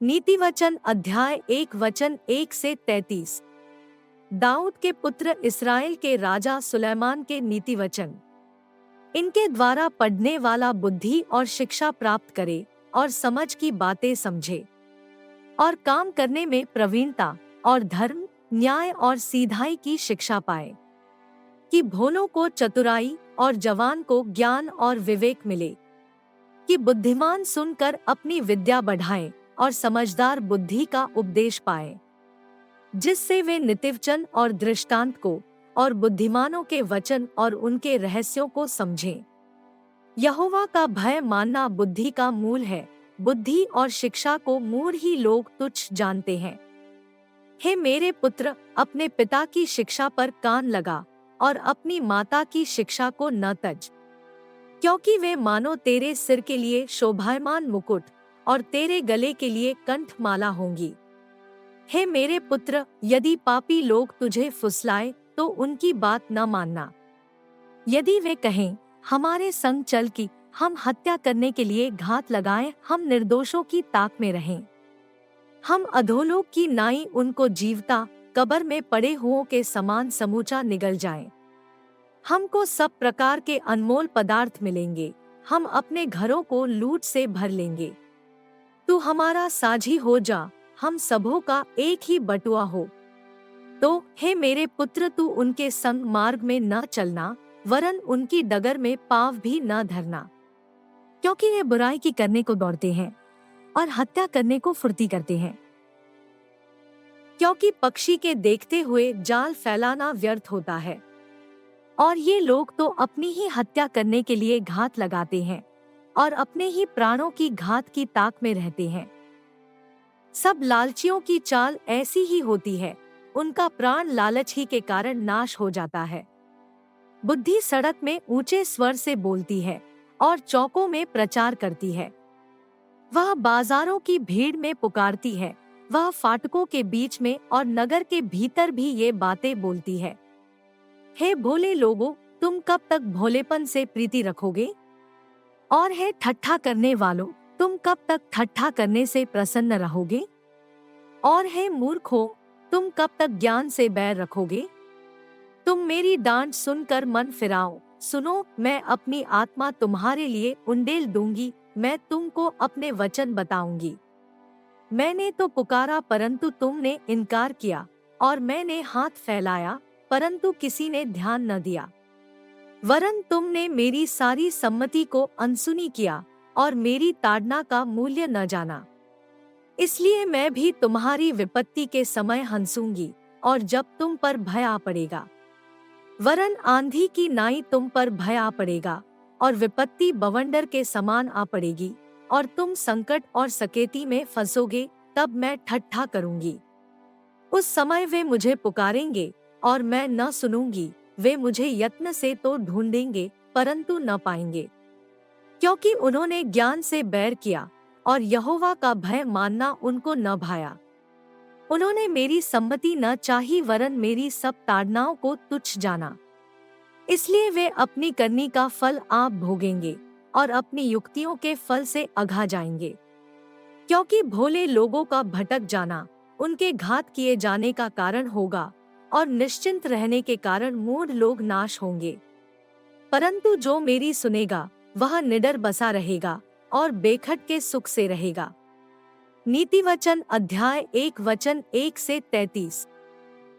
नीतिवचन अध्याय 1 वचन 1 से 33। दाऊद के पुत्र इस्राएल के राजा सुलैमान के नीतिवचन। इनके द्वारा पढ़ने वाला बुद्धि और शिक्षा प्राप्त करे और समझ की बातें समझे और काम करने में प्रवीणता और धर्म, न्याय और सीधाई की शिक्षा पाए, कि भोलों को चतुराई और जवान को ज्ञान और विवेक मिले, कि बुद्धिमान सुनकर अपनी विद्या बढ़ाएं और समझदार बुद्धि का उपदेश पाए, जिससे वे नीतिवचन और दृष्टांत को और बुद्धिमानों के वचन और उनके रहस्यों को समझें। यहोवा का भय मानना बुद्धि का मूल है। बुद्धि और शिक्षा को मूढ़ ही लोग तुच्छ जानते हैं। हे मेरे पुत्र, अपने पिता की शिक्षा पर कान लगा और अपनी माता की शिक्षा को न तज, क्योंकि वे मानो तेरे सिर के लिए शोभायमान मुकुट और तेरे गले के लिए कंठमाला होंगी। हे मेरे पुत्र, यदि पापी लोग तुझे फुसलाए तो उनकी बात न मानना। यदि वे कहें, हमारे संग चल कि हम हत्या करने के लिए घात लगाएं, हम निर्दोषों की ताक में रहें, हम अधोलोक की नाई उनको जीवता कब्र में पड़े हुओं के समान समूचा निगल जाएं। हमको सब प्रकार के अनमोल पदार्थ मिलेंगे, हम अपने घरों को लूट से भर लेंगे। तू हमारा साझी हो जा, हम सबों का एक ही बटुआ हो। तो हे मेरे पुत्र, तू उनके संग मार्ग में न चलना, वरन उनकी डगर में पाँव भी न धरना, क्योंकि ये बुराई की करने को दौड़ते हैं और हत्या करने को फुर्ती करते हैं। क्योंकि पक्षी के देखते हुए जाल फैलाना व्यर्थ होता है, और ये लोग तो अपनी ही हत्या करने के लिए घात लगाते हैं और अपने ही प्राणों की घात की ताक में रहते हैं। सब लालचियों की चाल ऐसी ही होती है, उनका प्राण लालच ही के कारण नाश हो जाता है। बुद्धि सड़क में ऊंचे स्वर से बोलती है और चौकों में प्रचार करती है। वह बाजारों की भीड़ में पुकारती है, वह फाटकों के बीच में और नगर के भीतर भी ये बातें बोलती है। हे भोले लोगों, तुम कब तक भोलेपन से प्रीति रखोगे? और हे ठट्ठा करने वालों, तुम कब तक ठट्ठा करने से प्रसन्न रहोगे? और हे मूर्खों, तुम कब तक ज्ञान से बैर रखोगे? तुम मेरी डांट सुनकर मन फिराओ। सुनो, मैं अपनी आत्मा तुम्हारे लिए उंडेल दूंगी, मैं तुमको अपने वचन बताऊंगी। मैंने तो पुकारा परंतु तुमने इनकार किया, और मैंने हाथ फैलाया परंतु किसी ने ध्यान न दिया। वरन तुमने मेरी सारी सम्मति को अनसुनी किया और मेरी ताड़ना का मूल्य न जाना। इसलिए मैं भी तुम्हारी विपत्ति के समय हंसूंगी, और जब तुम पर भय आ पड़ेगा। वरन आंधी की नाई तुम पर भय आ पड़ेगा, और विपत्ति बवंडर के समान आ पड़ेगी, और तुम संकट और सकेती में फंसोगे। तब मैं ठट्ठा करूंगी। उस समय वे मुझे पुकारेंगे और मैं न सुनूंगी। वे मुझे यत्न से तो ढूंढेंगे परंतु न पाएंगे, क्योंकि उन्होंने ज्ञान से बैर किया और यहोवा का भय मानना उनको न भाया। उन्होंने मेरी सम्मति न चाही, वरन मेरी सब ताड़नाओं को तुच्छ जाना। इसलिए वे अपनी करनी का फल आप भोगेंगे और अपनी युक्तियों के फल से अघा जाएंगे। क्योंकि भोले लोगों का भटक जाना उनके घात किए जाने का कारण होगा, और निश्चिंत रहने के कारण मूढ़ लोग नाश होंगे। परंतु जो मेरी सुनेगा वह निडर बसा रहेगा और बेखट के सुख से रहेगा। नीतिवचन अध्याय 1 वचन 1 से 33।